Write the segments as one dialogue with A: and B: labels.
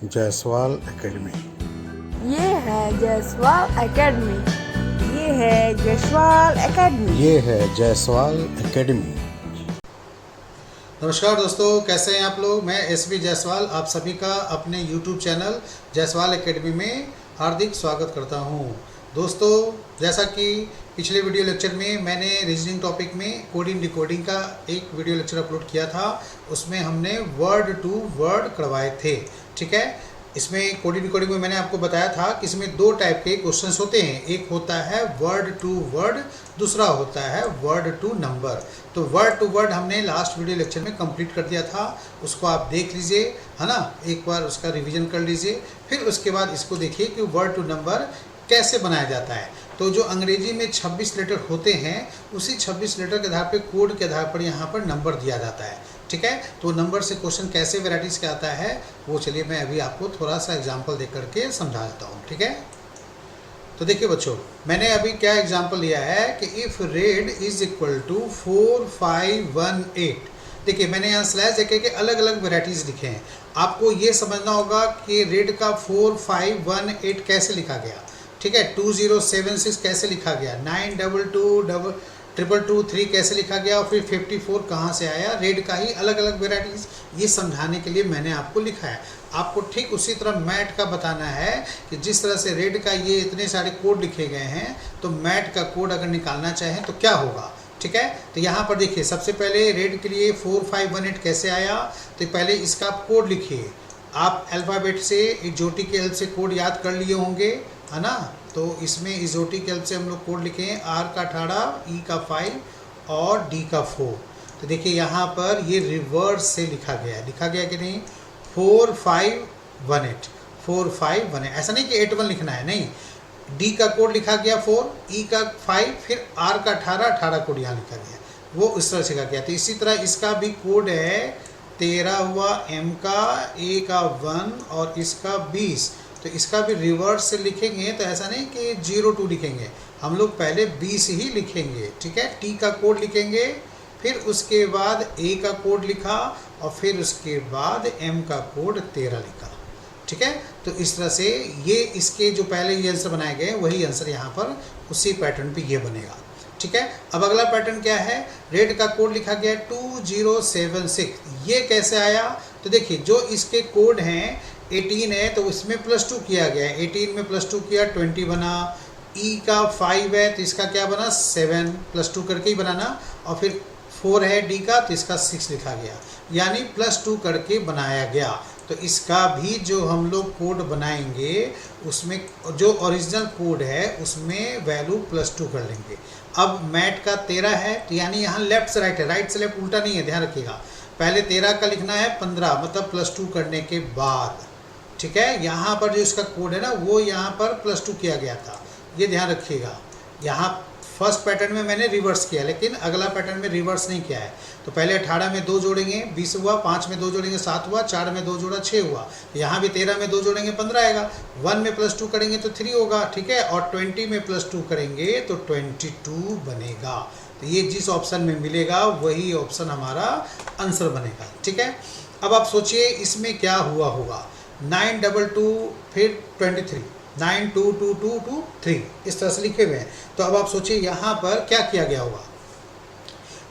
A: Jaiswal academy.
B: ये है Jaiswal academy. ये है जायसवाल एकेडमी।
A: ये है जायसवाल एकेडमी। नमस्कार दोस्तों, कैसे हैं आप लोग। मैं एसवी जायसवाल आप सभी का अपने YouTube चैनल जायसवाल एकेडमी में हार्दिक स्वागत करता हूं। दोस्तों, जैसा कि पिछले वीडियो लेक्चर में मैंने रीजनिंग टॉपिक में कोडिंग डिकोडिंग का एक वीडियो लेक्चर अपलोड किया था, उसमें हमने वर्ड टू वर्ड करवाए थे। ठीक है, इसमें कोडिंग डिकोडिंग में मैंने आपको बताया था कि इसमें दो टाइप के क्वेश्चंस होते हैं। एक होता है वर्ड टू वर्ड, दूसरा होता है वर्ड टू नंबर। तो वर्ड टू वर्ड हमने लास्ट वीडियो लेक्चर में कंप्लीट कर दिया था, उसको आप देख लीजिए, है ना। एक बार उसका रिवीजन कर लीजिए, फिर उसके बाद इसको देखिए कि वर्ड टू नंबर कैसे बनाया जाता है। तो जो अंग्रेजी में 26 लेटर होते हैं, उसी 26 लेटर के आधार पर, कोड के आधार पर यहाँ पर नंबर दिया जाता है। ठीक है, तो नंबर से क्वेश्चन कैसे वैराइटीज़ के आता है वो चलिए मैं अभी आपको थोड़ा सा एग्जांपल दे करके समझा देता हूँ। ठीक है, तो देखिए बच्चों, मैंने अभी क्या एग्जांपल लिया है कि if red is equal to 4518। देखिए, मैंने यहाँ स्लैश देखे के अलग अलग वेराइटीज़ लिखे हैं। आपको ये समझना होगा कि रेड का 4518 कैसे लिखा गया। ठीक है, 2076 कैसे लिखा गया, 922223 कैसे लिखा गया, और फिर 54 कहाँ से आया। रेड का ही अलग अलग वेराइटीज़, ये समझाने के लिए मैंने आपको लिखा है। आपको ठीक उसी तरह मैट का बताना है कि जिस तरह से रेड का ये इतने सारे कोड लिखे गए हैं, तो मैट का कोड अगर निकालना चाहें तो क्या होगा। ठीक है, तो यहाँ पर देखिए, सबसे पहले रेड के लिए 4518 कैसे आया। तो पहले इसका कोड लिखिए। आप अल्फ़ाबेट से इजोटी के हेल्प से कोड याद कर लिए होंगे, है ना। तो इसमें इजोटी के हेल्प से हम लोग कोड लिखे हैं, आर का 18, ई का 5 और डी का 4। तो देखिए यहाँ पर ये रिवर्स से लिखा गया है। लिखा गया कि नहीं, 4518, 4518। ऐसा नहीं कि 81 लिखना है, नहीं। डी का कोड लिखा गया 4, ई का 5, फिर आर का 18, 18 कोड यहाँ लिखा गया, वो इस तरह से लिखा गया। तो इसी तरह इसका भी कोड है 13 हुआ, एम का, ए का 1 और इसका 20। तो इसका भी रिवर्स से लिखेंगे तो ऐसा नहीं कि 02 लिखेंगे, हम लोग पहले 20 ही लिखेंगे। ठीक है, टी का कोड लिखेंगे, फिर उसके बाद ए का कोड लिखा, और फिर उसके बाद एम का कोड 13 लिखा। ठीक है, तो इस तरह से ये इसके जो पहले ये आंसर बनाए गए वही आंसर यहाँ पर उसी पैटर्न पे ये बनेगा। ठीक है, अब अगला पैटर्न क्या है, रेड का कोड लिखा गया 2076। ये कैसे आया। तो देखिए, जो इसके कोड हैं 18 है, तो इसमें +2 किया गया है। 18 में +2 किया, 20 बना। ई का 5 है, तो इसका क्या बना, 7, +2 करके ही बनाना। और फिर 4 है डी का, तो इसका 6 लिखा गया, यानी +2 करके बनाया गया। तो इसका भी जो हम लोग कोड बनाएंगे, उसमें जो ओरिजिनल कोड है उसमें वैल्यू +2 कर लेंगे। अब मैट का 13 है, तो यानी यहाँ लेफ्ट से राइट है, राइट से लेफ्ट उल्टा नहीं है, ध्यान रखिएगा। पहले 13 का लिखना है 15, मतलब +2 करने के बाद। ठीक है, यहाँ पर जो इसका कोड है ना, वो यहाँ पर +2 किया गया था, ये ध्यान रखिएगा। यहाँ फर्स्ट पैटर्न में मैंने रिवर्स किया, लेकिन अगला पैटर्न में रिवर्स नहीं किया है। तो पहले 18 में 2 जोड़ेंगे, 20 हुआ, 5 में 2 जोड़ेंगे, 7 हुआ, 4 में 2 जोड़ा, 6 हुआ। यहाँ भी 13 में 2 जोड़ेंगे, 15 आएगा। 1 में +2 करेंगे तो 3 होगा। ठीक है, और 20 में +2 करेंगे तो 22 बनेगा। तो ये जिस ऑप्शन में मिलेगा वही ऑप्शन हमारा आंसर बनेगा। ठीक है, अब आप सोचिए इसमें क्या हुआ होगा। 922 फिर 23, 922223 इस तरह से लिखे हुए हैं। तो अब आप सोचिए यहाँ पर क्या किया गया होगा।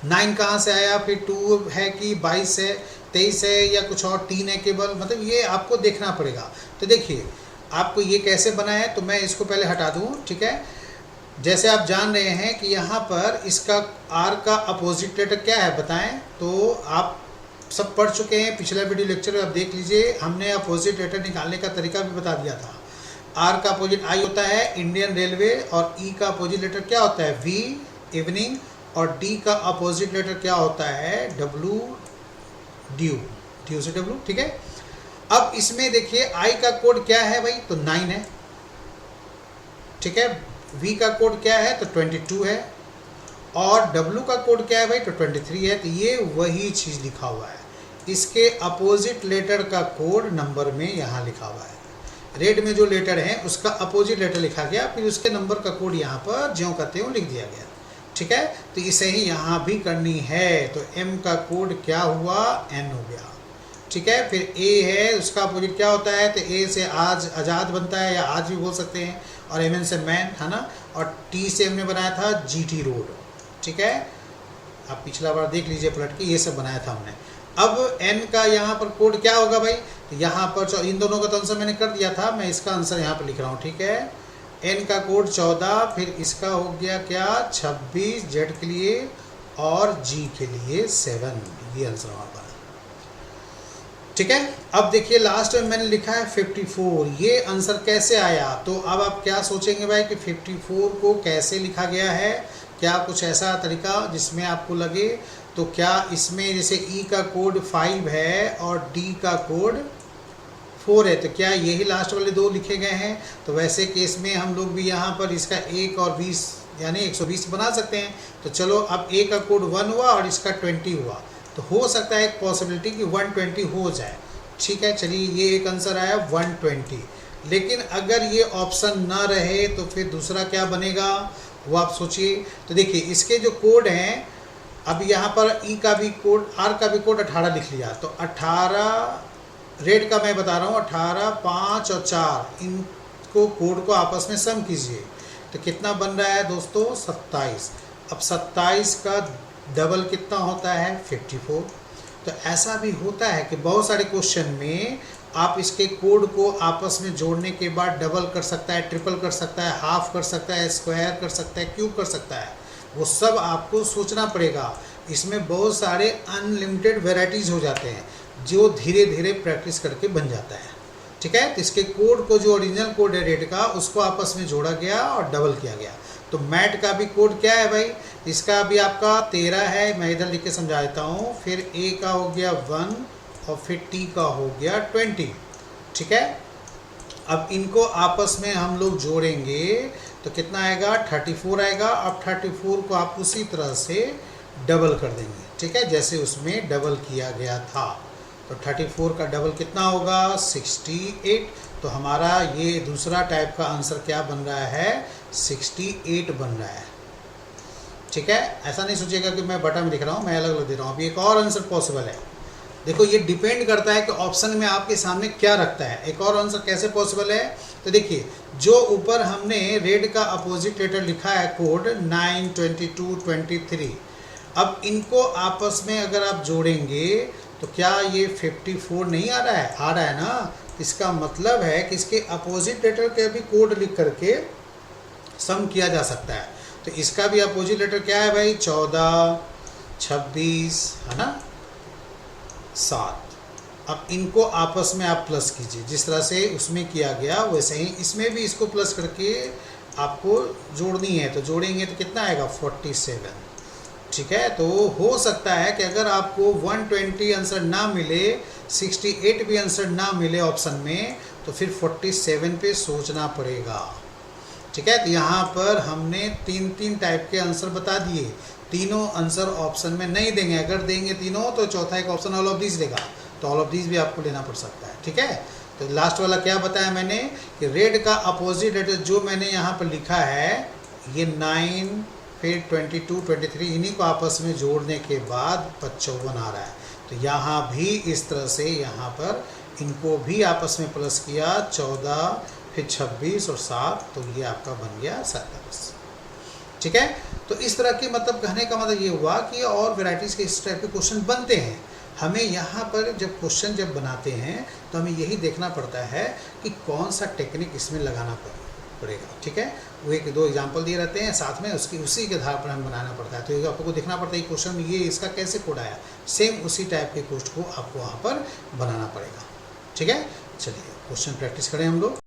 A: 9 कहाँ से आया, फिर 2 है कि 22 है, 23 है, या कुछ और 3 है केवल, मतलब ये आपको देखना पड़ेगा। तो देखिए आपको ये कैसे बना है, तो मैं इसको पहले हटा दूँ। ठीक है, जैसे आप जान रहे हैं कि यहाँ पर इसका आर का अपोजिट लेटर क्या है बताएं, तो आप सब पढ़ चुके हैं, पिछला वीडियो लेक्चर में आप देख लीजिए, हमने अपोजिट लेटर निकालने का तरीका भी बता दिया था। आर का अपोजिट आई होता है इंडियन रेलवे, और ई का अपोजिट लेटर क्या होता है, वी इवनिंग, और डी का अपोजिट लेटर क्या होता है, डब्ल्यू ड्यू, ड्यू से डब्ल्यू। ठीक है, अब इसमें देखिए आई का कोड क्या है भाई, तो 9 है। ठीक है, वी का कोड क्या है, तो 22 है, और डब्ल्यू का कोड क्या है भाई, तो 23 है। तो ये वही चीज़ लिखा हुआ है, इसके अपोजिट लेटर का कोड नंबर में यहाँ लिखा हुआ है। रेड में जो लेटर है उसका अपोजिट लेटर लिखा गया, फिर उसके नंबर का कोड यहाँ पर ज्यों का त्यों लिख दिया गया। ठीक है, तो इसे ही यहाँ भी करनी है। तो एम का कोड क्या हुआ, एन हो गया। ठीक है। फिर ए है, उसका अपोजिट क्या होता है, तो ए से आज आज़ाद बनता है या आज भी बोल सकते हैं, और एम एन से मैन, है ना। और टी से हमने बनाया था जीटी रोड, ठीक है। आप पिछला बार देख लीजिए पलट के, ये सब बनाया था हमने। अब एन का यहाँ पर कोड क्या होगा भाई, तो यहाँ पर इन दोनों का तो आंसर मैंने कर दिया था, मैं इसका आंसर यहाँ पर लिख रहा हूँ, ठीक है। एन का कोड 14, फिर इसका हो गया क्या 26, जेड के लिए और जी के लिए 7, ये आंसर हमारा बना, ठीक है। अब देखिए लास्ट में मैंने लिखा है 54, ये आंसर कैसे आया, तो अब आप क्या सोचेंगे भाई कि 54 को कैसे लिखा गया है, क्या कुछ ऐसा तरीका जिसमें आपको लगे, तो क्या इसमें जैसे ई का कोड 5 है और डी का कोड 4 है, तो क्या यही लास्ट वाले दो लिखे गए हैं, तो वैसे केस में हम लोग भी यहाँ पर इसका 1 और 20 यानी 120 बना सकते हैं। तो चलो अब ए का कोड 1 हुआ और इसका 20 हुआ, तो हो सकता है एक पॉसिबिलिटी कि 120 हो जाए, ठीक है। चलिए ये एक आंसर आया 120, लेकिन अगर ये ऑप्शन ना रहे तो फिर दूसरा क्या बनेगा वो आप सोचिए। तो देखिए इसके जो कोड हैं, अब यहाँ पर ई का भी कोड, आर का भी कोड 18 लिख लिया, तो 18 रेड का मैं बता रहा हूँ, 18, 5 और 4 इनको कोड को आपस में सम कीजिए, तो कितना बन रहा है दोस्तों 27। अब 27 का डबल कितना होता है 54। तो ऐसा भी होता है कि बहुत सारे क्वेश्चन में आप इसके कोड को आपस में जोड़ने के बाद डबल कर सकता है, ट्रिपल कर सकता है, हाफ कर सकता है, स्क्वायर कर सकता है, क्यूब कर सकता है, वो सब आपको सोचना पड़ेगा। इसमें बहुत सारे अनलिमिटेड वेराइटीज़ हो जाते हैं जो धीरे धीरे प्रैक्टिस करके बन जाता है, ठीक है। तो इसके कोड को जो ओरिजिनल कोड है रेड का, उसको आपस में जोड़ा गया और डबल किया गया। तो मैट का भी कोड क्या है भाई, इसका भी आपका 13 है, मैं इधर लिख के समझा देता हूँ। फिर ए का हो गया 1 और फिर टी का हो गया 20, ठीक है। अब इनको आपस में हम लोग जोड़ेंगे तो कितना आएगा 34 आएगा। अब 34 को आप उसी तरह से डबल कर देंगे, ठीक है, जैसे उसमें डबल किया गया था। तो 34 का डबल कितना होगा 68। तो हमारा ये दूसरा टाइप का आंसर क्या बन रहा है 68 बन रहा है, ठीक है। ऐसा नहीं सोचिएगा कि मैं बटा में लिख रहा हूँ, मैं अलग अलग दे रहा हूँ। अभी एक और आंसर पॉसिबल है, देखो ये डिपेंड करता है कि ऑप्शन में आपके सामने क्या रखता है। एक और आंसर कैसे पॉसिबल है, तो देखिए जो ऊपर हमने रेड का अपोजिट लेटर लिखा है कोड 9, 22, 23, अब इनको आपस में अगर आप जोड़ेंगे तो क्या ये 54 नहीं आ रहा है, आ रहा है ना। इसका मतलब है कि इसके अपोजिट लेटर के भी कोड लिख करके सम किया जा सकता है। तो इसका भी अपोजिट लेटर क्या है भाई 14, 26, है ना, 7। अब इनको आपस में आप प्लस कीजिए, जिस तरह से उसमें किया गया वैसे ही इसमें भी इसको प्लस करके आपको जोड़नी है। तो जोड़ेंगे तो कितना आएगा 47, ठीक है। तो हो सकता है कि अगर आपको 120 आंसर ना मिले, 68 भी आंसर ना मिले ऑप्शन में, तो फिर 47 पे सोचना पड़ेगा, ठीक है। तो यहाँ पर हमने 3 टाइप के आंसर बता दिए, तीनों आंसर ऑप्शन में नहीं देंगे। अगर देंगे तीनों तो चौथा एक ऑप्शन ऑल ऑफ दिस देगा, तो ऑल ऑफ दिस भी आपको लेना पड़ सकता है, ठीक है। तो लास्ट वाला क्या बताया मैंने कि रेड का अपोजिट लेटर जो मैंने यहाँ पर लिखा है ये 9, फिर 22, 23 इन्हीं को आपस में जोड़ने के बाद 55 आ रहा है। तो यहाँ भी इस तरह से यहाँ पर इनको भी आपस में प्लस किया 14, फिर 26 और 7, तो ये आपका बन गया 27, ठीक है। तो इस तरह के मतलब कहने का मतलब ये हुआ कि और वेराइटीज़ के इस टाइप के क्वेश्चन बनते हैं। हमें यहाँ पर जब क्वेश्चन जब बनाते हैं तो हमें यही देखना पड़ता है कि कौन सा टेक्निक इसमें लगाना पड़ेगा, ठीक है। वो 1-2 एग्जांपल दिए रहते हैं साथ में, उसी के आधार पर हमें बनाना पड़ता है। तो ये आपको देखना पड़ता है क्वेश्चन में ये इसका कैसे कोड आया, सेम उसी टाइप के क्वेश्चन को आपको वहाँ पर बनाना पड़ेगा, ठीक है। चलिए क्वेश्चन प्रैक्टिस करें हम लोग।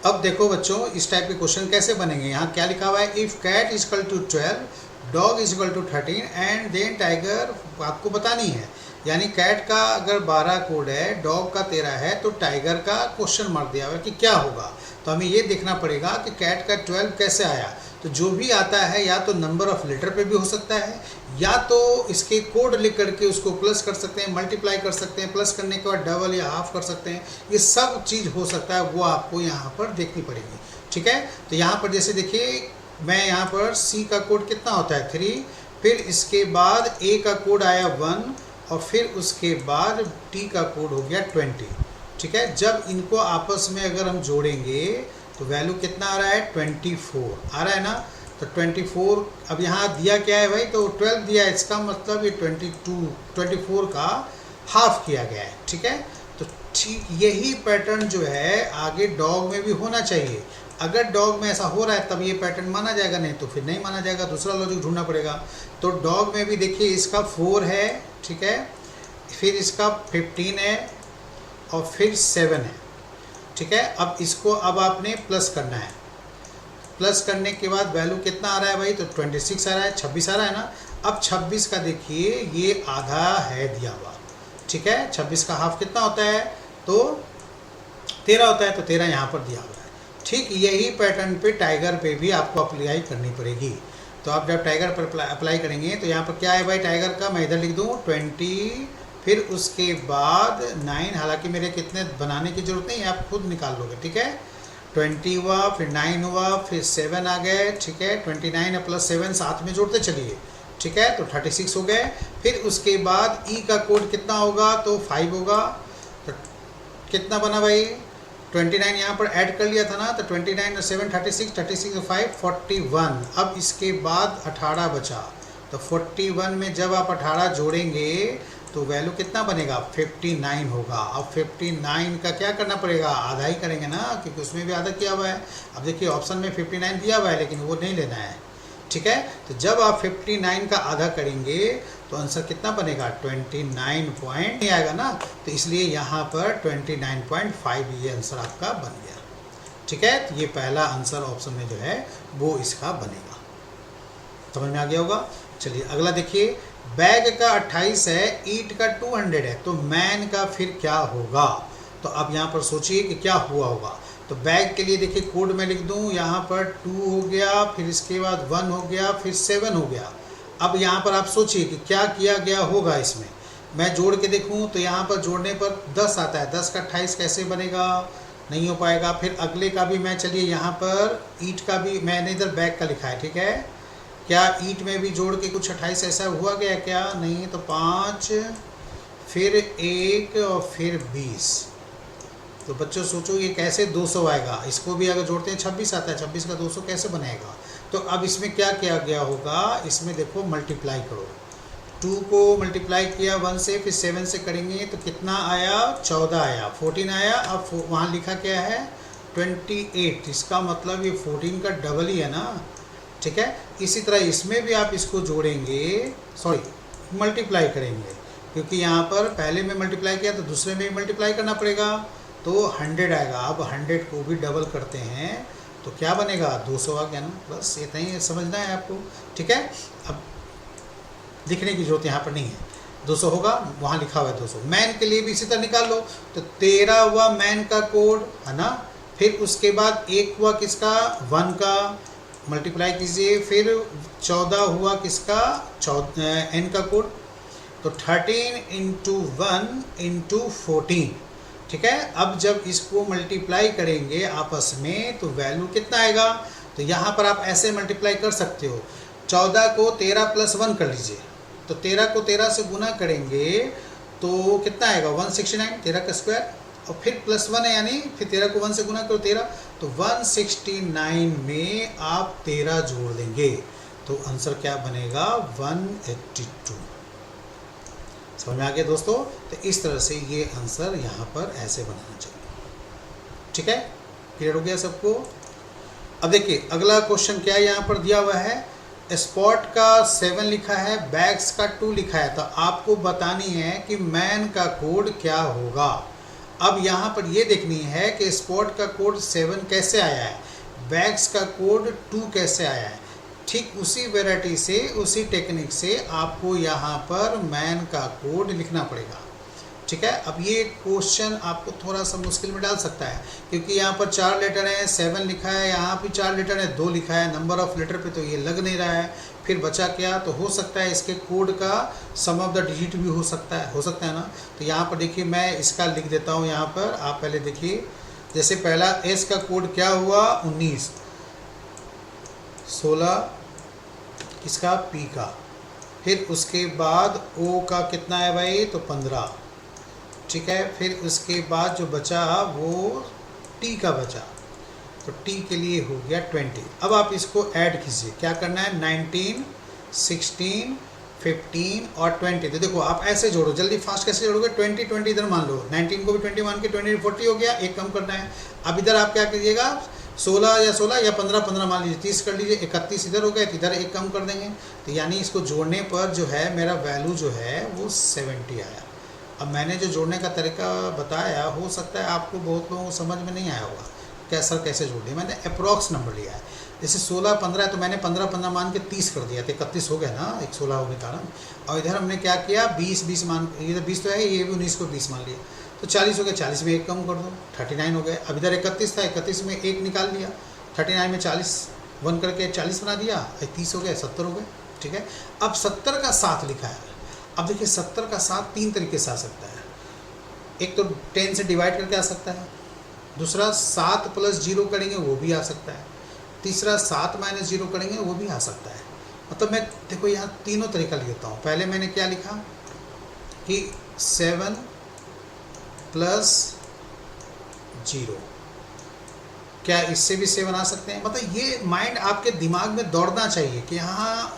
A: अब देखो बच्चों इस टाइप के क्वेश्चन कैसे बनेंगे। यहाँ क्या लिखा हुआ है, if cat is equal to 12, dog is equal to 13 and then tiger, आपको बतानी है। यानी कैट का अगर 12 कोड है, डॉग का 13 है, तो टाइगर का क्वेश्चन मार्क दिया हुआ है कि क्या होगा। तो हमें ये देखना पड़ेगा कि कैट का 12 कैसे आया। तो जो भी आता है या तो नंबर ऑफ लेटर पे भी हो सकता है, या तो इसके कोड लिख करके उसको प्लस कर सकते हैं, मल्टीप्लाई कर सकते हैं, प्लस करने के बाद डबल या हाफ कर सकते हैं। ये सब चीज़ हो सकता है, वो आपको यहाँ पर देखनी पड़ेगी, ठीक है। तो यहाँ पर जैसे देखिए मैं यहाँ पर सी का कोड कितना होता है 3, फिर इसके बाद ए का कोड आया 1 और फिर उसके बाद टी का कोड हो गया 20। ठीक है, जब इनको आपस में अगर हम जोड़ेंगे तो वैल्यू कितना आ रहा है 24 आ रहा है ना। तो 24 अब यहाँ दिया क्या है भाई, तो 12 दिया है, इसका मतलब ये 24 का हाफ किया गया है। ठीक है, तो ठीक यही पैटर्न जो है आगे डॉग में भी होना चाहिए। अगर डॉग में ऐसा हो रहा है तब ये पैटर्न माना जाएगा, नहीं तो फिर नहीं माना जाएगा, दूसरा लॉजिक ढूंढना पड़ेगा। तो डॉग में भी देखिए इसका 4 है, ठीक है, फिर इसका 15 है और फिर 7 है। ठीक है, अब इसको अब आपने प्लस करना है। प्लस करने के बाद वैल्यू कितना आ रहा है भाई, तो 26 आ रहा है, 26 आ रहा है ना। अब 26 का देखिए ये आधा है दिया हुआ। ठीक है, 26 का हाफ कितना होता है, तो 13 होता है, तो 13 यहाँ पर दिया हुआ है। ठीक यही पैटर्न पे टाइगर पे भी आपको अप्लाई करनी पड़ेगी। तो आप जब टाइगर पर अप्लाई करेंगे तो यहाँ पर क्या है भाई टाइगर का, मैं इधर लिख दूँ 20, फिर उसके बाद 9, हालांकि मेरे कितने बनाने की जरूरत नहीं है, आप खुद निकाल लोगे। ठीक है, 20 हुआ, फिर 9 हुआ, फिर 7 आ गए। ठीक है, 29 प्लस 7 साथ में जोड़ते चलिए। ठीक है, तो 36 हो गए। फिर उसके बाद ई का कोड कितना होगा, तो 5 होगा। तो कितना बना भाई, 29 यहाँ पर ऐड कर लिया था ना, तो 29 और 7 36, 36 और 5 41। अब इसके बाद 18 बचा, तो 41 में जब आप 18 जोड़ेंगे तो वैल्यू कितना बनेगा, 59 होगा। अब 59 का क्या करना पड़ेगा, आधा ही करेंगे ना, क्योंकि उसमें भी आधा किया हुआ है। अब देखिए ऑप्शन में 59 दिया हुआ है लेकिन वो नहीं लेना है। ठीक है, तो जब आप 59 का आधा करेंगे तो आंसर कितना बनेगा, 29 पॉइंट नहीं आएगा ना, तो इसलिए यहाँ पर 29.5 ये आंसर आपका बन गया। ठीक है, तो ये पहला आंसर ऑप्शन में जो है वो इसका बनेगा। समझ में आ गया होगा। चलिए अगला देखिए, बैग का 28 है, ईट का 200 है, तो मैन का फिर क्या होगा। तो अब यहाँ पर सोचिए कि क्या हुआ होगा। तो बैग के लिए देखिए कोड में लिख दूँ, यहाँ पर 2 हो गया, फिर इसके बाद 1 हो गया, फिर 7 हो गया। अब यहाँ पर आप सोचिए कि क्या किया गया होगा इसमें। मैं जोड़ के देखूँ तो यहाँ पर जोड़ने पर 10 आता है, 10 का 28 कैसे बनेगा, नहीं हो पाएगा। फिर अगले का भी मैं, चलिए यहाँ पर ईट का भी मैंने इधर बैग का लिखा है। ठीक है, क्या ईट में भी जोड़ के कुछ 28 ऐसा हुआ गया क्या, नहीं, तो 5 फिर 1 और फिर 20। तो बच्चों सोचो ये कैसे 200 आएगा। इसको भी अगर जोड़ते हैं 26 आता है, 26 का 200 कैसे बनेगा। तो अब इसमें क्या किया गया होगा, इसमें देखो मल्टीप्लाई करो, 2 को मल्टीप्लाई किया 1 से, फिर 7 से करेंगे तो कितना आया, 14 आया, 14 आया। अब वहाँ लिखा क्या है 28, इसका मतलब ये 14 का डबल ही है ना। ठीक है, इसी तरह इसमें भी आप इसको जोड़ेंगे, सॉरी मल्टीप्लाई करेंगे, क्योंकि यहाँ पर पहले में मल्टीप्लाई किया तो दूसरे में भी मल्टीप्लाई करना पड़ेगा, तो 100 आएगा। अब 100 को भी डबल करते हैं तो क्या बनेगा, 200 आ गया ना। बस इतना ही समझना है आपको। ठीक है, अब लिखने की जरूरत यहाँ पर नहीं है, 200 होगा, वहाँ लिखा हुआ है 200। मैन के लिए भी इसी तरह निकाल लो, तो 13 हुआ मैन का कोड है ना, फिर उसके बाद 1 हुआ किसका, 1 का, मल्टीप्लाई कीजिए, फिर 14 हुआ किसका, एन का कोड, तो 13 × 1 × 14। ठीक है, अब जब इसको मल्टीप्लाई करेंगे आपस में तो वैल्यू कितना आएगा, तो यहाँ पर आप ऐसे मल्टीप्लाई कर सकते हो, 14 को 13 + 1 कर लीजिए, तो 13 को 13 से गुना करेंगे तो कितना आएगा, 169, 13 का स्क्वायर, और फिर +1 है, यानी फिर 13 को 1 से गुना करो 13, तो 169 में आप 13 जोड़ देंगे तो आंसर क्या बनेगा, 182। समझ में आ गया दोस्तों। तो इस तरह से ये आंसर यहाँ पर ऐसे बनाना चाहिए। ठीक है, क्लियर हो गया सबको। अब देखिए अगला क्वेश्चन क्या यहाँ पर दिया हुआ है, स्पॉट का 7 लिखा है, बैग्स का 2 लिखा है, तो आपको बतानी है कि मैन का कोड क्या होगा। अब यहाँ पर ये देखनी है कि स्पॉट का कोड 7 कैसे आया है, बैग्स का कोड 2 कैसे आया है। ठीक उसी वैरायटी से, उसी टेक्निक से आपको यहाँ पर मैन का कोड लिखना पड़ेगा। ठीक है, अब ये क्वेश्चन आपको थोड़ा सा मुश्किल में डाल सकता है, क्योंकि यहाँ पर 4 लेटर हैं, 7 लिखा है, यहाँ भी 4 लेटर है, 2 लिखा है, नंबर ऑफ लेटर पे तो ये लग नहीं रहा है। फिर बचा क्या, तो हो सकता है इसके कोड का सम ऑफ द डिजिट भी हो सकता है ना। तो यहाँ पर देखिए मैं इसका लिख देता हूँ, यहाँ पर आप पहले देखिए, जैसे पहला एस का कोड क्या हुआ, 19, 16 इसका पी का, फिर उसके बाद ओ का कितना है भाई, तो 15, ठीक है। फिर उसके बाद जो बचा वो टी का बचा, तो टी के लिए हो गया 20। अब आप इसको ऐड कीजिए, क्या करना है, 19, 16, 15 और 20। तो देखो आप ऐसे जोड़ो, जल्दी फास्ट कैसे जोड़ोगे, 20 20 इधर मान लो, 19 को भी 20 मान के 20 40 हो गया, एक कम करना है। अब इधर आप क्या कीजिएगा, 16 या 15 15 मान लीजिए, 30 कर लीजिए, 31 इधर हो गया, तो इधर एक कम कर देंगे। तो यानी इसको जोड़ने पर जो है मेरा वैल्यू जो है वो 70 आया। अब मैंने जो जोड़ने का तरीका बताया, हो सकता है आपको बहुत लोगों को समझ में नहीं आया होगा कैसे जोड़ दिया। मैंने अप्रॉक्स नंबर लिया है, जैसे 16 15 है तो मैंने 15 15 मान के 30 कर दिया, तो 31 हो गया ना, एक 16 होने का ना। और इधर हमने क्या किया, 20 20 मान, इधर 20 तो है, ये भी 19 को 20 मान लिया, तो 40 हो गया, 40 में एक कम कर दो, 39 हो गया। अब इधर 31 था, 31 में एक निकाल लिया, 39 में 40 1 करके 40 बना दिया, 30 हो गया, 70 हो गए, ठीक है। अब 70 का 7 लिखा है। अब देखिए 70 का 7 तीन तरीके से आ सकता है, एक तो 10 से डिवाइड करके आ सकता है, दूसरा 7 प्लस 0 करेंगे वो भी आ सकता है, तीसरा 7 माइनस 0 करेंगे वो भी आ सकता है। मतलब मैं देखो यहाँ तीनों तरीका लिखता हूँ। पहले मैंने क्या लिखा कि 7 प्लस 0, क्या इससे भी 7 आ सकते हैं। मतलब ये माइंड आपके दिमाग में दौड़ना चाहिए कि हाँ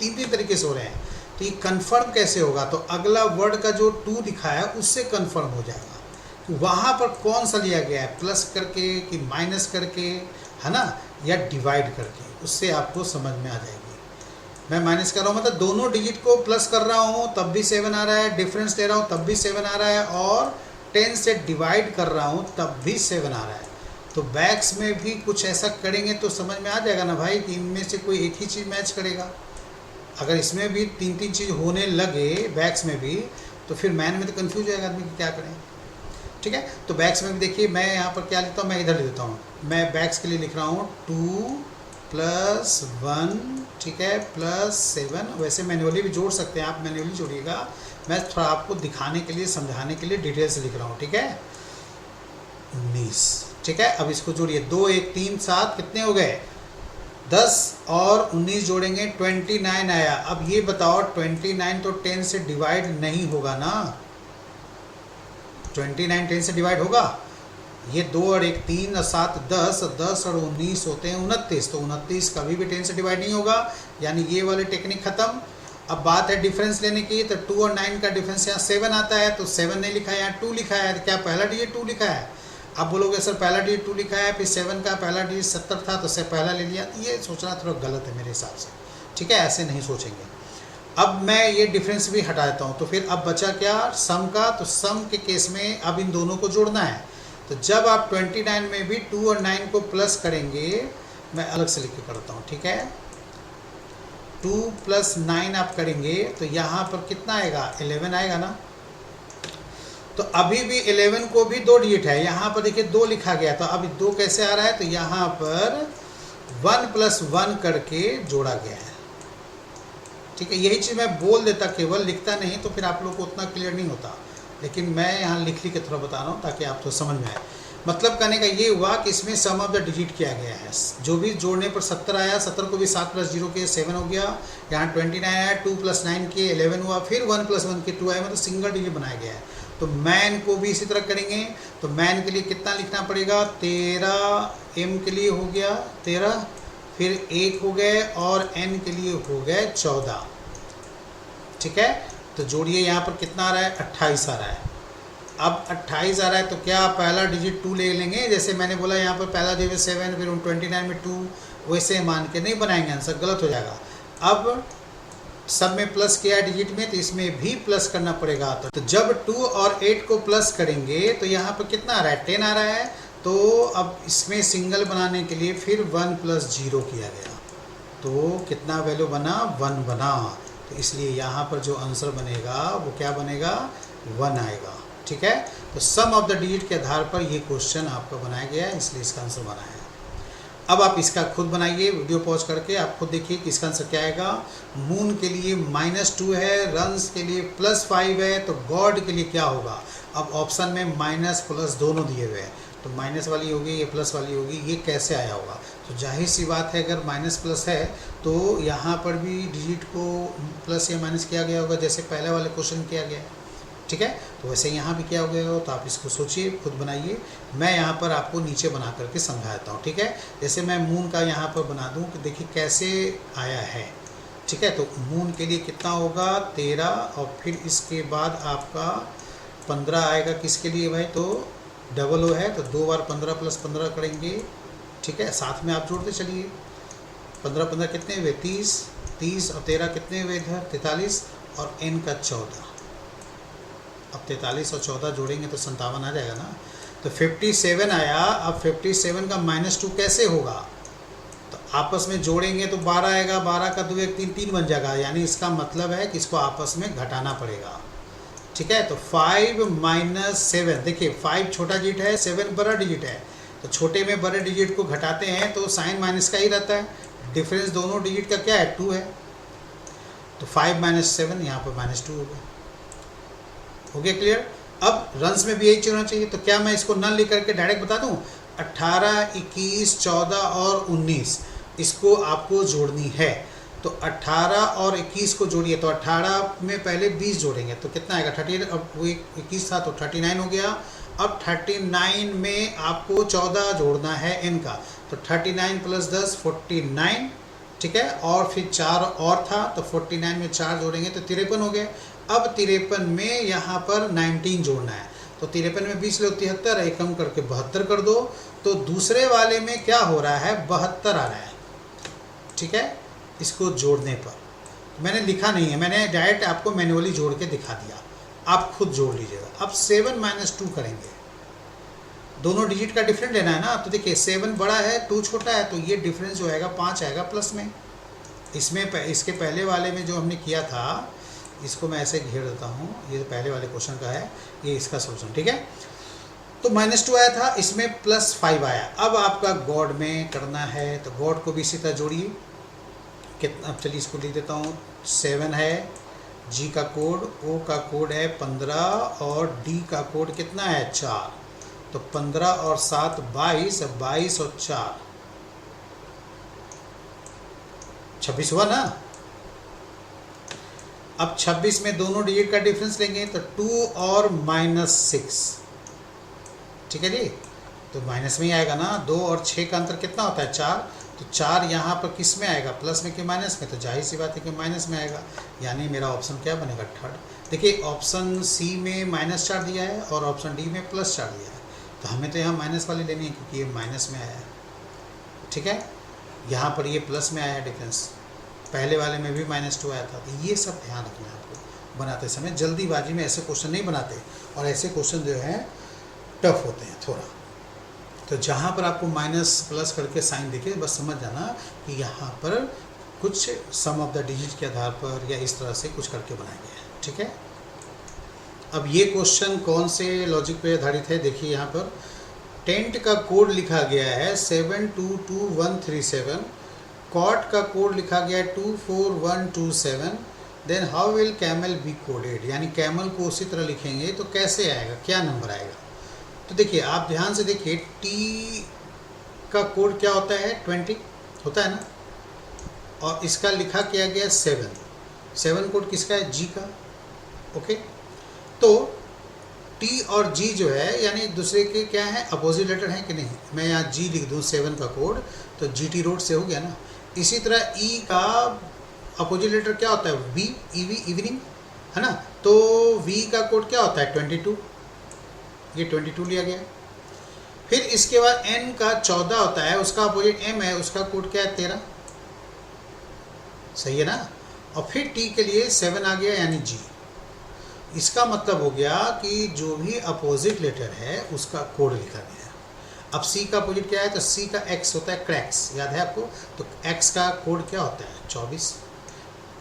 A: तीन तरीके से हो रहे हैं, तो ये कन्फर्म कैसे होगा, तो अगला वर्ड का जो 2 दिखा है उससे कन्फर्म हो जाएगा कि वहाँ पर कौन सा लिया गया है, प्लस करके कि माइनस करके, है ना, या डिवाइड करके, उससे आपको समझ में आ जाएगी। मैं माइनस कर रहा हूँ मतलब दोनों डिजिट को प्लस कर रहा हूँ तब भी 7 आ रहा है, डिफरेंस ले रहा हूँ तब भी 7 आ रहा है, और 10 से डिवाइड कर रहा हूँ तब भी 7 आ रहा है। तो बैक्स में भी कुछ ऐसा करेंगे तो समझ में आ जाएगा ना भाई कि इनमें से कोई एक ही चीज़ मैच करेगा। अगर इसमें भी 3 चीज़ होने लगे बैक्स में भी, तो फिर मैन में तो कन्फ्यूज हो जाएगा आदमी कि क्या करें, ठीक है। तो बैक्स में भी देखिए मैं यहाँ पर क्या लिखता हूँ, मैं इधर लिख देता हूँ, मैं बैक्स के लिए लिख रहा हूँ 2 + 1, ठीक है, +7। वैसे मैन्युअली भी जोड़ सकते हैं आप, मैन्युअली जोड़िएगा, मैं थोड़ा आपको दिखाने के लिए समझाने के लिए डिटेल से लिख रहा हूँ, ठीक है। 19, ठीक है। अब इसको जोड़िए, 2 1 3 7 कितने हो गए, 10 और 19 जोड़ेंगे 29 आया। अब ये बताओ 29 तो 10 से डिवाइड नहीं होगा ना, 29 10 से डिवाइड होगा, ये 2 और 1 3 और 7 10, 10 और 19 होते हैं 29, तो 29 कभी भी 10 से डिवाइड नहीं होगा, यानी ये वाली टेक्निक खत्म। अब बात है डिफरेंस लेने की, तो 2 और 9 का डिफरेंस यहाँ 7 आता है, तो 7 नहीं लिखा है, यहाँ 2 लिखा है, तो क्या पहला डिजिट 2 लिखा है। आप बोलोगे सर पहला डिजिट 2 लिखा है, फिर 7 का पहला डिजिट 70 था तो पहला ले लिया, ये सोचना थोड़ा गलत है मेरे हिसाब से, ठीक है, ऐसे नहीं सोचेंगे। अब मैं ये डिफरेंस भी हटा देता हूँ, तो फिर अब बचा क्या, सम का। तो सम के केस में अब इन दोनों को जोड़ना है, तो जब आप 29 में भी 2 और 9 को प्लस करेंगे, मैं अलग से लिख के करता हूँ, ठीक है, 2 + 9 आप करेंगे तो यहाँ पर कितना आएगा, 11 आएगा ना। तो अभी भी 11 को भी 2 डिजिट है, यहाँ पर देखिए 2 लिखा गया, तो अभी 2 कैसे आ रहा है, तो यहाँ पर 1 + 1 करके जोड़ा गया है, ठीक है। यही चीज़ मैं बोल देता, केवल लिखता नहीं, तो फिर आप लोग को उतना क्लियर नहीं होता, लेकिन मैं यहाँ लिख के थोड़ा बता रहा हूँ ताकि आपको समझ में आए। मतलब कहने का ये हुआ कि इसमें सम ऑफ द डिजिट किया गया है, जो भी जोड़ने पर 70 आया, 70 को भी 7 + 0 के 7 हो गया, यहाँ 29 आया, 2 + 9 के 11 हुआ, फिर 1 + 1 के 2 आया, मतलब सिंगल डिजिट बनाया गया है। तो मैन को भी इसी तरह करेंगे, तो मैन के लिए कितना लिखना पड़ेगा, 13, m के लिए हो गया 13, फिर 1 हो गए, और n के लिए हो गए 14, ठीक है। तो जोड़िए, यहाँ पर कितना आ रहा है, 28 आ रहा है। अब 28 आ रहा है तो क्या पहला डिजिट 2 ले लेंगे, जैसे मैंने बोला यहाँ पर पहला डिजिट 7, फिर 29 में 2, वैसे मान के नहीं बनाएंगे, आंसर गलत हो जाएगा। अब सब में प्लस किया डिजिट में, तो इसमें भी प्लस करना पड़ेगा। तो जब 2 और 8 को प्लस करेंगे तो यहाँ पर कितना आ रहा है, 10 आ रहा है। तो अब इसमें सिंगल बनाने के लिए फिर 1 + 0 किया गया, तो कितना वैल्यू बना, 1 बना। तो इसलिए यहाँ पर जो आंसर बनेगा वो क्या बनेगा, 1 आएगा, ठीक है। तो सम ऑफ द डिजिट के आधार पर ये क्वेश्चन आपका बनाया गया है, इसलिए इसका आंसर बना है। अब आप इसका खुद बनाइए, वीडियो पॉज करके आप खुद देखिए कि इसका आंसर क्या आएगा। मून के लिए -2 है, रन्स के लिए +5 है, तो गॉड के लिए क्या होगा। अब ऑप्शन में माइनस प्लस दोनों दिए हुए हैं, तो माइनस वाली होगी, ये प्लस वाली होगी, ये कैसे आया होगा? तो जाहिर सी बात है अगर माइनस प्लस है तो यहाँ पर भी डिजिट को प्लस या माइनस किया गया होगा, जैसे पहले वाले क्वेश्चन किया गया है। ठीक है, तो वैसे यहाँ भी किया गया हो, तो आप इसको सोचिए, खुद बनाइए। मैं यहाँ पर आपको नीचे बना करके समझाता हूँ। ठीक है, जैसे मैं मून का यहाँ पर बना दूँ कि देखिए कैसे आया है। ठीक है, तो मून के लिए कितना होगा 13, और फिर इसके बाद आपका 15 आएगा। किसके लिए भाई? तो डबल ओ है, तो 2 बार 15 प्लस 15 करेंगे। ठीक है, साथ में आप जोड़ते चलिए। 15 15 कितने हुए? 30, 30 और 13 कितने हुए इधर? 43, और n का 14। अब 43 और 14 जोड़ेंगे तो 57 आ जाएगा ना। तो 57 आया। अब 57 का -2 कैसे होगा? तो आपस में जोड़ेंगे तो 12 आएगा, 12 का 2 1 3 3 बन जाएगा, यानी इसका मतलब है कि इसको आपस में घटाना पड़ेगा। ठीक है, तो 5 - 7, देखिए 5 छोटा डिजिट है, 7 बड़ा डिजिट है, तो छोटे में बड़े डिजिट को घटाते हैं तो साइन माइनस का ही रहता है। डिफरेंस दोनों डिजिट का क्या है? 2 है। तो 5 - 7 यहाँ पर -2 हो गया। हो गया क्लियर? अब रंस में भी यही चीज होना चाहिए। तो क्या मैं इसको नल लिख करके डायरेक्ट बता दूं? 18, 21, 14 और 19 इसको आपको जोड़नी है। तो 18 और 21 को जोड़िए, तो 18 में पहले 20 जोड़ेंगे तो कितना आएगा? 30। अब वो 21 था तो 39 हो गया। अब 39 में आपको 14 जोड़ना है n का, तो 39 + 10 49। ठीक है, और फिर 4 और था, तो 49 में 4 जोड़ेंगे तो 53 हो गया। अब 53 में यहाँ पर 19 जोड़ना है, तो 53 में 20 लो 73, एक कम करके 72 कर दो। तो दूसरे वाले में क्या हो रहा है? 72 आ रहा है। ठीक है, इसको जोड़ने पर मैंने लिखा नहीं है, मैंने डायरेक्ट आपको मैन्युअली जोड़ के दिखा दिया, आप खुद जोड़ लीजिएगा। अब 7 - 2 करेंगे, दोनों डिजिट का डिफरेंट लेना है ना। तो देखिए 7 बड़ा है, 2 छोटा है, तो ये डिफरेंस जो आएगा 5 आएगा प्लस में। इसमें इसके पहले वाले में जो हमने किया था, इसको मैं ऐसे घेर देता हूँ, ये पहले वाले क्वेश्चन का है, ये इसका सोल्यूशन। ठीक है, तो -2 आया था, इसमें +5 आया। अब आपका गॉड में करना है, तो गॉड को भी इसी तरह जोड़िए। कितना? अब चलिए इसको लिख देता हूँ। 7 है, G का कोड, O का कोड है 15, और D का कोड कितना है? 4। तो 15 और 7 22, 22 और 4 26 हुआ ना। अब 26 में दोनों डिजिट का डिफरेंस लेंगे तो 2 और -6। ठीक है जी, तो माइनस में ही आएगा ना। 2 और 6 का अंतर कितना होता है? 4। तो 4 यहाँ पर किस में आएगा? प्लस में कि माइनस में? तो जाहिर सी बात है कि माइनस में आएगा, यानी मेरा ऑप्शन क्या बनेगा? थर्ड। देखिए ऑप्शन सी में -4 दिया है और ऑप्शन डी में +4 दिया है, तो हमें तो यहाँ माइनस वाली लेनी है क्योंकि ये माइनस में आया है। ठीक है, यहाँ पर ये प्लस में आया है डिफरेंस, पहले वाले में भी -2 आया था। तो ये सब ध्यान रखना है आपको बनाते समय। जल्दीबाजी में ऐसे क्वेश्चन नहीं बनाते, और ऐसे क्वेश्चन जो है टफ होते हैं थोड़ा। तो जहाँ पर आपको माइनस प्लस करके साइन दिखे, बस समझ जाना कि यहाँ पर कुछ सम ऑफ द डिजिट के आधार पर या इस तरह से कुछ करके बनाया गया है। ठीक है, अब ये क्वेश्चन कौन से लॉजिक पे आधारित है? देखिए यहाँ पर टेंट का कोड लिखा गया है 722137, कॉट का कोड लिखा गया है 24127। Then how will camel be coded, यानी कैमल को उसी तरह लिखेंगे तो कैसे आएगा, क्या नंबर आएगा? तो देखिए आप ध्यान से देखिए, टी का कोड क्या होता है? 20 होता है ना, और इसका लिखा किया गया 7 कोड किसका है? जी का। ओके, तो टी और जी जो है यानी एक दूसरे के क्या है? अपोजिट लेटर हैं कि नहीं? मैं यहाँ जी लिख दूँ 7 का कोड, तो जी टी रोड से हो गया ना। इसी तरह ई का अपोजिट लेटर क्या होता है? वी, ईवी इवनिंग, है ना। तो वी का कोड क्या होता है? 22, ये 22 लिया गया। फिर इसके बाद एन का 14 होता है, उसका अपोजिट एम है, उसका कोड क्या है? 13। सही है ना। और फिर टी के लिए 7 आ गया यानी जी। इसका मतलब हो गया कि जो भी अपोजिट लेटर है उसका कोड लिखा गया। अब सी का अपोजिट क्या है? तो सी का एक्स होता है, क्रैक्स, याद है आपको? तो एक्स का कोड क्या होता है? 24।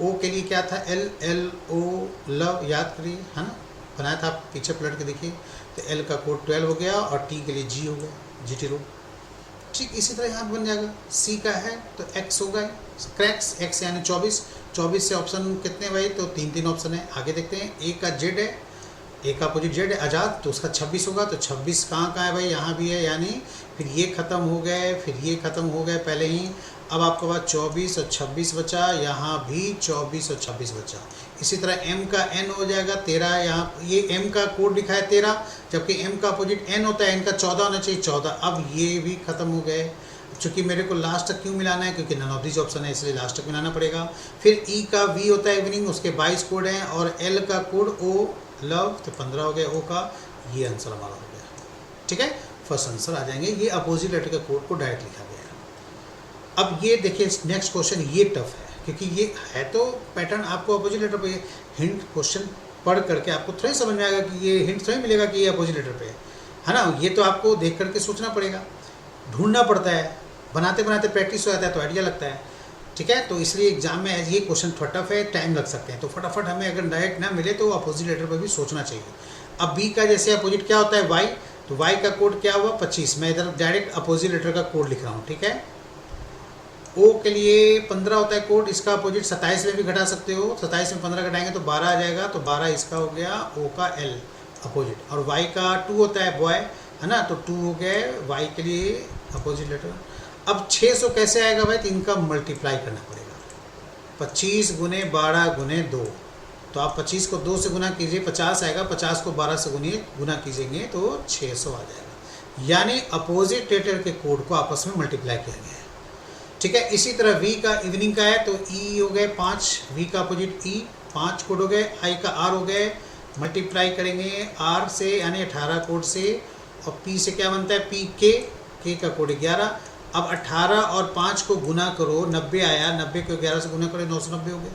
A: ओ के लिए क्या था? एल, एल ओ लव, याद करिए, है ना, बनाया था, आप पीछे पलट के देखिए। तो एल का कोड 12 हो गया, और टी के लिए जी हो गया, जी टी रोड। ठीक इसी तरह यहाँ बन जाएगा। सी का है तो एक्स होगा, क्रैक्स, एक्स यानी 24 से ऑप्शन कितने भाई? तो 3 ऑप्शन है। आगे देखते हैं, ए का जेड है, ए का अपोजिट जेड है आज़ाद, तो उसका 26 होगा। तो 26 कहाँ है भाई, यहाँ भी है, यानी फिर ये ख़त्म हो गए, फिर ये ख़त्म हो गए पहले ही। अब आपके पास 24 और 26 बचा, यहाँ भी 24 और 26 बचा। इसी तरह m का n हो जाएगा 13, यहाँ ये m का कोड लिखा है 13, जबकि m का अपोजिट n होता है, n का 14 होना चाहिए 14। अब ये भी ख़त्म हो गए। चूँकि मेरे को लास्ट तक क्यों मिलाना है, क्योंकि नन ऑफ दिस ऑप्शन है, इसलिए लास्ट तक मिलाना पड़ेगा। फिर E का V होता है इवनिंग, उसके 22 कोड हैं, और L का कोड O लव, तो 15 हो गया O का। ये आंसर हमारा हो गया, ठीक है, फर्स्ट आंसर आ जाएंगे। ये अपोजिट लेटर के कोड को डायरेक्ट लिखा गया है। अब ये देखिए नेक्स्ट क्वेश्चन, ये टफ है, क्योंकि ये है तो पैटर्न आपको अपोजिट लेटर पे हिंट क्वेश्चन पढ़ करके आपको थोड़ी समझ में आएगा कि ये हिंट थोड़ी मिलेगा कि ये अपोजिट लेटर पे है ना। ये तो आपको देख करके सोचना पड़ेगा, ढूंढना पड़ता है, बनाते बनाते प्रैक्टिस हो जाता है तो आइडिया लगता है, ठीक है। तो इसलिए एग्जाम में ये क्वेश्चन थोड़ा टफ है, टाइम लग सकते हैं, तो फटाफट हमें अगर डायरेक्ट ना मिले तो अपोजिट लेटर पर भी सोचना चाहिए। अब बी का जैसे अपोजिट क्या होता है वाई, तो वाई का कोड क्या हुआ 25, मैं इधर डायरेक्ट अपोजिट लेटर का कोड लिख रहा हूँ, ठीक है। ओ के लिए 15 होता है कोड, इसका अपोजिट 27 में भी घटा सकते हो, 27 में 15 घटाएंगे तो 12 आ जाएगा, तो 12 इसका हो गया ओ का एल अपोजिट। और वाई का 2 होता है बॉय, है ना, तो 2 हो गया वाई के लिए अपोजिट लेटर। अब 600 कैसे आएगा भाई, तो इनका मल्टीप्लाई करना पड़ेगा, 25 गुने 12 गुने 2, तो आप 25 को 2 से गुना कीजिए 50 आएगा, 50 को 12 से गुना कीजिएंगे तो 600 आ जाएगा, यानी अपोजिट लेटर के कोड को आपस में मल्टीप्लाई किया गया है, ठीक है। इसी तरह V का इवनिंग का है, तो E हो गए 5, V का अपोजिट E 5 कोड हो गए, I का R हो गए, मल्टीप्लाई करेंगे R से यानी 18 कोड से, और P से क्या बनता है K का कोड 11। अब 18 और 5 को गुना करो, 90 आया, 90 को 11 से गुना करो 990 हो गया।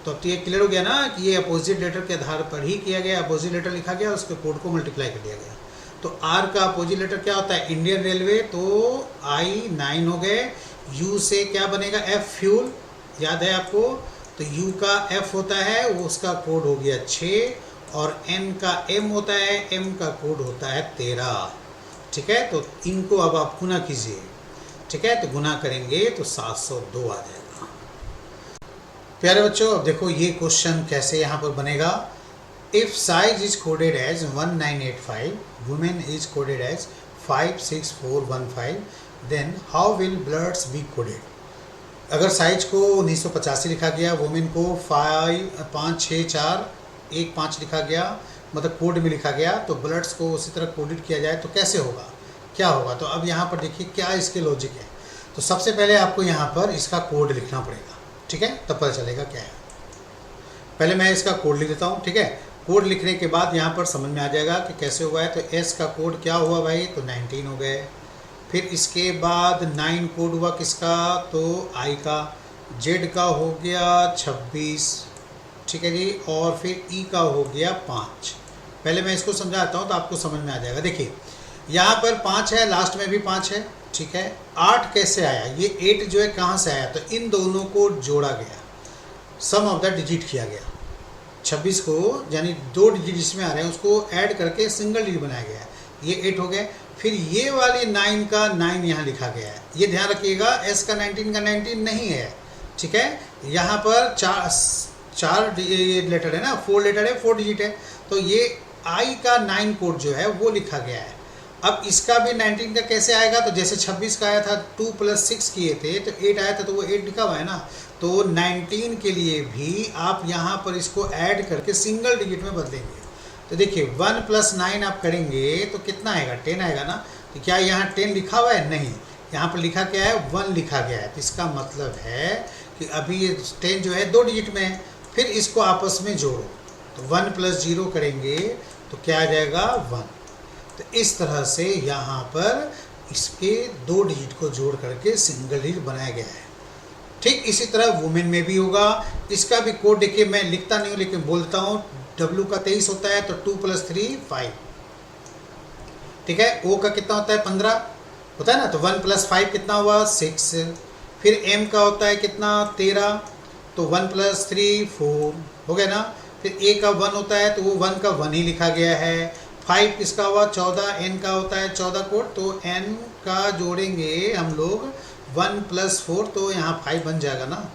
A: तो अब तो ये क्लियर हो गया ना कि ये अपोजिट लेटर के आधार पर ही किया गया, अपोजिट लेटर लिखा गया, उसके कोड को मल्टीप्लाई कर दिया गया। तो R का अपोजिट लेटर क्या होता है इंडियन रेलवे, तो I 9 हो गए। U से क्या बनेगा F फ्यूल, याद है आपको, तो U का F होता है, वो उसका कोड हो गया 6, और N का M होता है, M का कोड होता है 13, ठीक है। तो इनको अब आप गुना कीजिए, ठीक है, तो गुना करेंगे तो 702 आ जाएगा। प्यारे बच्चों अब देखो ये क्वेश्चन कैसे यहाँ पर बनेगा। If size is coded as 1985, women is coded as 56415, then how will bloods be coded. अगर साइज को 1985 लिखा गया, वुमेन को 56415 लिखा गया, मतलब कोड में लिखा गया, तो ब्लड्स को उसी तरह कोडेड किया जाए तो कैसे होगा, क्या होगा। तो अब यहाँ पर देखिए क्या इसके लॉजिक है। तो सबसे पहले आपको यहाँ पर इसका कोड लिखना पड़ेगा, ठीक है, तब पता चलेगा क्या है। पहले मैं इसका कोड लिख देता हूँ, ठीक है। कोड लिखने के बाद यहाँ पर समझ में आ जाएगा कि कैसे हुआ है। तो एस का कोड क्या हुआ भाई, तो 19 हो गए। फिर इसके बाद 9 कोड हुआ किसका, तो आई का। जेड का हो गया 26, ठीक है जी। और फिर ई का हो गया 5। पहले मैं इसको समझाता हूँ तो आपको समझ में आ जाएगा। देखिए यहाँ पर 5 है, लास्ट में भी 5 है, ठीक है। 8 कैसे आया, ये 8 जो है कहाँ से आया, तो इन दोनों को जोड़ा गया, सम ऑफ द डिजिट किया गया। 26 को यानी 2 डिजिट जिसमें आ रहे हैं उसको ऐड करके सिंगल डिजिट बनाया गया है, ये 8 हो गए। फिर ये वाली 9 का 9 यहाँ लिखा गया है। ये ध्यान रखिएगा एस का 19 का 19 नहीं है, ठीक है। यहाँ पर चार लेटर है ना, 4 लेटर है, 4 डिजिट है, तो ये आई का 9 कोड जो है वो लिखा गया है। अब इसका भी 19 का कैसे आएगा, तो जैसे 26 का आया था 2 + 6 किए थे तो 8 आया था, तो वो 8 लिखा हुआ है ना। तो 19 के लिए भी आप यहाँ पर इसको ऐड करके सिंगल डिजिट में बदलेंगे। तो देखिए 1 + 9 आप करेंगे तो कितना आएगा, 10 आएगा ना। तो क्या यहाँ 10 लिखा हुआ है, नहीं, यहाँ पर लिखा क्या है 1 लिखा गया है। तो इसका मतलब है कि अभी ये 10 जो है 2 डिजिट में है। फिर इसको आपस में जोड़ो, तो 1 + 0 करेंगे तो क्या आ जाएगा 1। तो इस तरह से यहाँ पर इसके 2 डिजिट को जोड़ करके सिंगल डिजिट बनाया गया है। ठीक इसी तरह वुमेन में भी होगा। इसका भी कोड देखिए, मैं लिखता नहीं हूँ लेकिन बोलता हूँ। W का 23 होता है, तो 2 + 3 5, ठीक है। O का कितना होता है 15 होता है ना, तो 1 + 5 कितना हुआ 6। फिर M का होता है कितना 13, तो 1 + 3 4 हो गया ना। फिर A का 1 होता है, तो वो 1 का 1 ही लिखा गया है। 5 किसका हुआ 14, N का होता है 14 कोड, तो N का जोड़ेंगे हम लोग 1 + 4, तो यहाँ 5 बन जाएगा ना,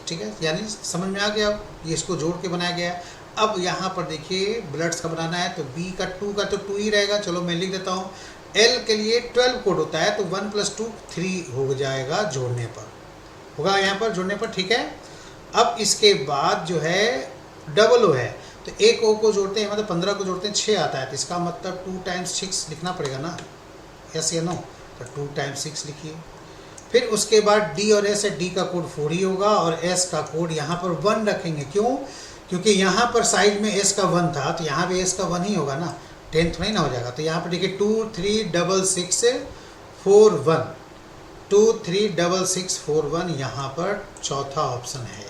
A: ठीक है। यानी समझ में आ गया, ये इसको जोड़ के बनाया गया है। अब यहाँ पर देखिए ब्लड्स का बनाना है, तो बी का 2 का तो 2 ही रहेगा, चलो मैं लिख देता हूँ। एल के लिए 12 कोड होता है, तो 1 + 2 3 हो जाएगा जोड़ने पर, होगा यहाँ पर जोड़ने पर, ठीक है। अब इसके बाद जो है डबल ओ है, तो एक ओ को जोड़ते हैं मतलब 15 को जोड़ते हैं 6 आता है, तो इसका मतलब 2 × 6 लिखना पड़ेगा ना, यस या नो, तो 2 × 6 लिखिए। फिर उसके बाद डी और एस है, डी का कोड 4 ही होगा और एस का कोड यहाँ पर 1 रखेंगे, क्यों? क्योंकि यहाँ पर साइड में एस का 1 था, तो यहाँ भी एस का 1 ही होगा ना, 10 थोड़ी ना हो जाएगा। तो यहाँ पर देखिए 2 3 6 6 4 1, 2 3 6 6 4 1, यहाँ पर चौथा ऑप्शन है,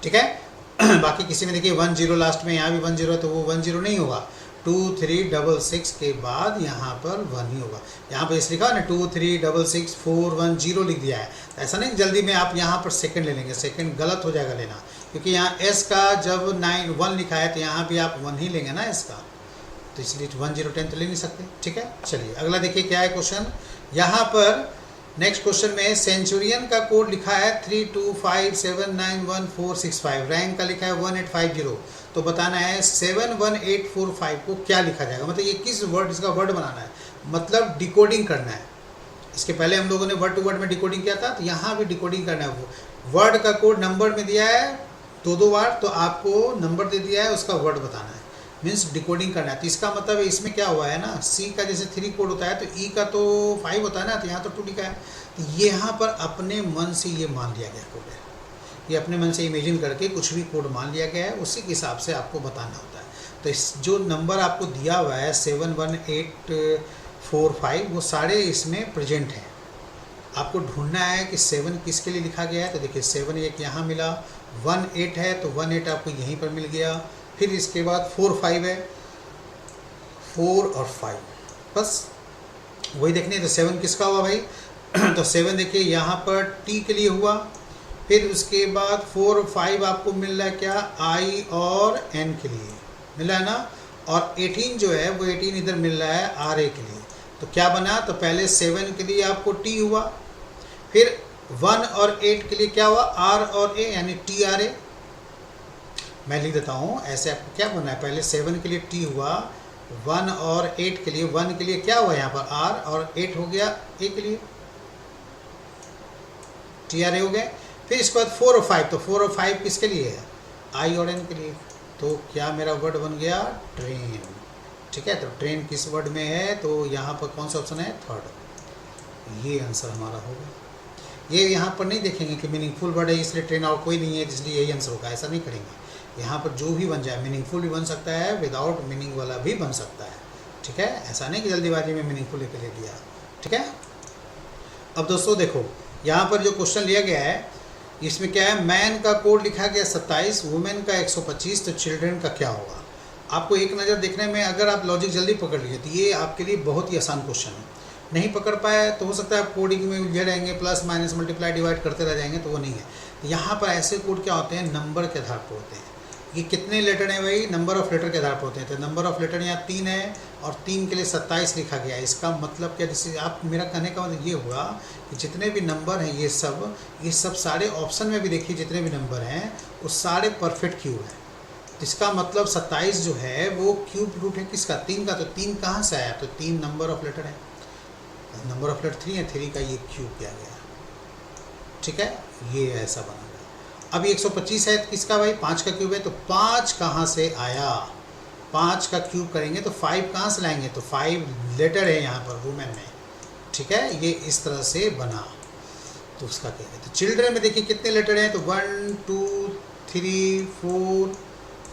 A: ठीक है। बाकी किसी में देखिए 1 0 लास्ट में, यहाँ भी 1 0 है, तो वो 1 0 नहीं होगा, 2 3 6 6 के बाद यहाँ पर 1 ही होगा। यहाँ पर इस लिखा है ना 2 3 6 6 4 1 0 लिख दिया है, ऐसा नहीं जल्दी में आप यहाँ पर सेकंड ले लेंगे, सेकंड गलत हो जाएगा लेना, क्योंकि यहाँ एस का जब 9 1 लिखा है तो यहाँ भी आप 1 ही लेंगे ना एस का, तो इसलिए 1 0 10 तो ले नहीं सकते, ठीक है। चलिए अगला देखिए क्या है क्वेश्चन। यहाँ पर नेक्स्ट क्वेश्चन में सेंचुरियन का कोड लिखा है 32579145, रैंक का लिखा है 1850, तो बताना है 71845 को क्या लिखा जाएगा, मतलब ये किस वर्ड, इसका वर्ड बनाना है, मतलब डिकोडिंग करना है। इसके पहले हम लोगों ने वर्ड टू वर्ड में डिकोडिंग किया था, तो यहाँ भी डिकोडिंग करना है। वर्ड का कोड नंबर में दिया है 2 बार, तो आपको नंबर दे दिया है, उसका वर्ड बताना है, मीन्स डिकोडिंग करना है। तो इसका मतलब इसमें क्या हुआ है ना, सी का जैसे 3 कोड होता है तो ई का तो 5 होता है ना, तो यहाँ तो 2 लिखा है, तो यहाँ पर अपने मन से ये मान लिया गया कोड है, ये अपने मन से इमेजिन करके कुछ भी कोड मान लिया गया है, उसी के हिसाब से आपको बताना होता है। तो इस जो नंबर आपको दिया हुआ है 71845, वो सारे इसमें प्रेजेंट हैं। आपको ढूंढना है कि 7 किसके लिए लिखा गया है, तो देखिए 7 एक यहाँ मिला, 1 8 है, तो 1 8 आपको यहीं पर मिल गया, फिर इसके बाद 4 5 है, 4 और 5, बस वही देखने। तो 7 किसका हुआ भाई, तो 7 देखिए यहाँ पर टी के लिए हुआ, फिर उसके बाद 4 और 5 आपको मिल रहा है क्या, आई और एन के लिए मिला है ना, और 18 जो है वो 18 इधर मिल रहा है आर ए के लिए। तो क्या बना, तो पहले 7 के लिए आपको टी हुआ, फिर 1 और 8 के लिए क्या हुआ, आर और ए, यानी टी आर ए। मैं लिख देता हूँ ऐसे, आपको क्या बनना है, पहले 7 के लिए टी हुआ, 1 और 8 के लिए, 1 के लिए क्या हुआ यहाँ पर आर, और 8 हो गया ए के लिए, टी आर ए हो गए। फिर इसके बाद 4 और 5, तो 4 और 5 किसके लिए है, आई और एन के लिए। तो क्या मेरा वर्ड बन गया, ट्रेन, ठीक है। तो ट्रेन किस वर्ड में है, तो यहाँ पर कौन सा ऑप्शन है, 3rd, ये आंसर हमारा होगा। ये यहाँ पर नहीं देखेंगे कि मीनिंगफुल वर्ड है इसलिए ट्रेन और कोई नहीं है इसलिए यही आंसर होगा, ऐसा नहीं करेंगे। यहाँ पर जो भी बन जाए, मीनिंगफुल भी बन सकता है, विदाउट मीनिंग वाला भी बन सकता है, ठीक है। ऐसा नहीं कि जल्दीबाजी में मीनिंगफुल लेके ले दिया, ठीक है। अब दोस्तों देखो यहाँ पर जो क्वेश्चन लिया गया है, इसमें क्या है, मैन का कोड लिखा गया 27, वुमेन का 125, तो चिल्ड्रन का क्या होगा। आपको एक नज़र देखने में अगर आप लॉजिक जल्दी पकड़ लिए तो ये आपके लिए बहुत ही आसान क्वेश्चन है। नहीं पकड़ पाए तो हो सकता है आप कोडिंग में उलझे रहेंगे, प्लस माइनस मल्टीप्लाई डिवाइड करते रह जाएंगे, तो वो नहीं है। तो यहाँ पर ऐसे कोड क्या होते हैं, नंबर के आधार पर होते हैं। ये कितने लेटर हैं भाई, नंबर ऑफ लेटर के आधार पर होते हैं। तो नंबर ऑफ लेटर यहाँ 3 है और 3 के लिए 27 लिखा गया है। इसका मतलब क्या, जैसे आप, मेरा कहने का मतलब ये हुआ कि जितने भी नंबर हैं ये सब सारे ऑप्शन में भी देखिए, जितने भी नंबर हैं वो सारे परफेक्ट क्यूब हैं। इसका मतलब 27 जो है वो क्यूब रूट है किसका, 3 का। तो 3 कहाँ से आया, तो 3 नंबर ऑफ लेटर है, नंबर ऑफ लेटर 3 है, 3 का ये क्यूब किया गया, ठीक है। ये ऐसा बना गया। अब 125 है किसका भाई, 5 का क्यूब है, तो 5 कहाँ से आया, 5 का क्यूब करेंगे तो 5 कहाँ से लाएंगे, तो 5 लेटर है यहाँ पर वुमेन में, ठीक है। ये इस तरह से बना, तो उसका क्या है। तो चिल्ड्रन में देखिए कितने लेटर हैं, तो 1 2 3 4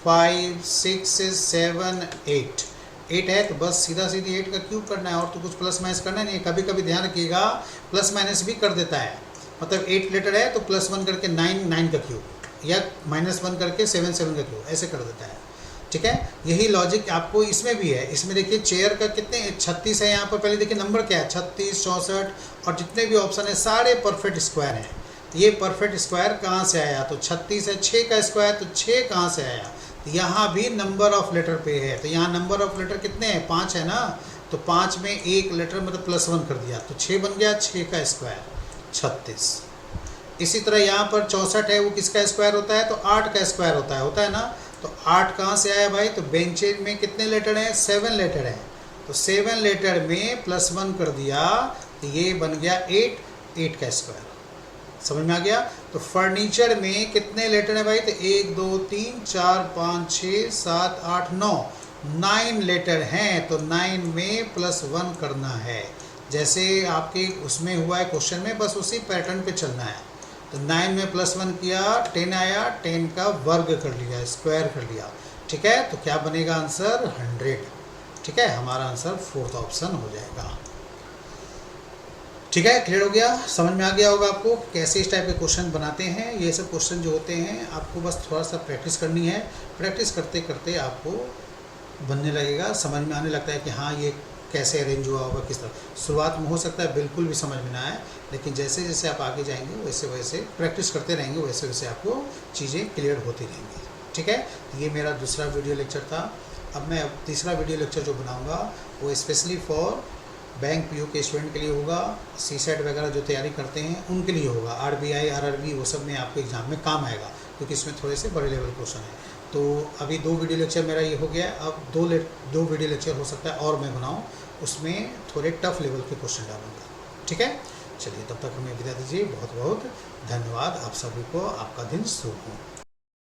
A: 5 6 7 8 है, तो बस सीधा सीधी 8 का क्यूब करना है, और तो कुछ प्लस माइनस करना नहीं है। कभी कभी ध्यान रखिएगा प्लस माइनस भी कर देता है, मतलब 8 लेटर है तो +1 करके 9 का क्यूब, या -1 करके 7 का क्यूब, ऐसे कर देता है, ठीक है। यही लॉजिक आपको इसमें भी है। इसमें देखिए चेयर का कितने 36 है यहाँ पर, पहले देखिए नंबर क्या है 36 64, और जितने भी ऑप्शन है सारे परफेक्ट स्क्वायर हैं। ये परफेक्ट स्क्वायर कहाँ से आया, तो 36 है, 6 का स्क्वायर, तो 6 कहाँ से आया, यहाँ भी नंबर ऑफ लेटर पे है। तो यहाँ नंबर ऑफ लेटर कितने हैं, 5 है ना, तो 5 में एक लेटर मतलब +1 कर दिया, तो 6 बन गया, 6 का स्क्वायर 36। इसी तरह यहाँ पर 64 है, वो किसका स्क्वायर होता है? तो 8 का स्क्वायर होता है ना। तो 8 कहाँ से आया भाई? तो बेंचेज में कितने लेटर हैं? 7 लेटर हैं। तो 7 लेटर में +1 कर दिया तो ये बन गया 8 का स्क्वायर। समझ में आ गया? तो फर्नीचर में कितने लेटर हैं भाई? तो 1 2 3 4 5 6 7 8 9 लेटर हैं। तो 9 में +1 करना है, जैसे आपके उसमें हुआ है क्वेश्चन में, बस उसी पैटर्न पे चलना है। तो 9 में +1 किया, 10 आया, 10 का वर्ग कर लिया, स्क्वायर कर लिया। ठीक है, तो क्या बनेगा आंसर? 100। ठीक है, हमारा आंसर 4th ऑप्शन हो जाएगा। ठीक है, क्लियर हो गया? समझ में आ गया होगा आपको कैसे इस टाइप के क्वेश्चन बनाते हैं। ये सब क्वेश्चन जो होते हैं आपको बस थोड़ा सा प्रैक्टिस करनी है। प्रैक्टिस करते करते आपको बनने लगेगा, समझ में आने लगता है कि हाँ ये कैसे अरेंज हुआ होगा, किस तरह। शुरुआत में हो सकता है बिल्कुल भी समझ में ना आए, लेकिन जैसे जैसे आप आगे जाएंगे वैसे वैसे प्रैक्टिस करते रहेंगे, वैसे वैसे आपको चीज़ें क्लियर होती रहेंगी। ठीक है, ये मेरा दूसरा वीडियो लेक्चर था। अब मैं तीसरा वीडियो लेक्चर जो बनाऊँगा वो स्पेशली फॉर बैंक पीओ के स्टूडेंट के लिए होगा, सीसेट वगैरह जो तैयारी करते हैं उनके लिए होगा। आरबीआई आरआरबी वो सब में आपके एग्जाम में काम आएगा, क्योंकि इसमें थोड़े से बड़े लेवल क्वेश्चन हैं। तो अभी 2 वीडियो लेक्चर मेरा ये हो गया। अब 2 वीडियो लेक्चर हो सकता है और मैं बनाऊँ, उसमें थोड़े टफ लेवल के क्वेश्चन डालूंगा। ठीक है, चलिए तब तक हमें विदा दीजिए। बहुत बहुत धन्यवाद आप सभी को। आपका दिन शुभ हो।